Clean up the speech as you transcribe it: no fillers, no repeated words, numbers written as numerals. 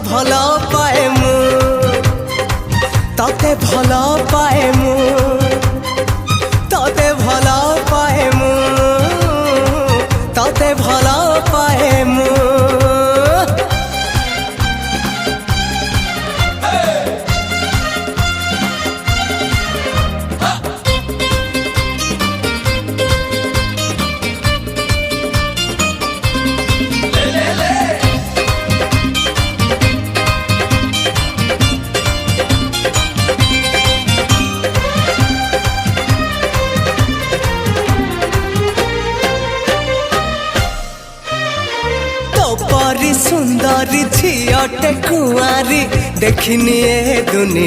भल पाए मु तते भल पाए मु तते भल पाए मु तते भल पाए मु परी सुंदरी झीटे कुआरी देखनी ए दुनिया।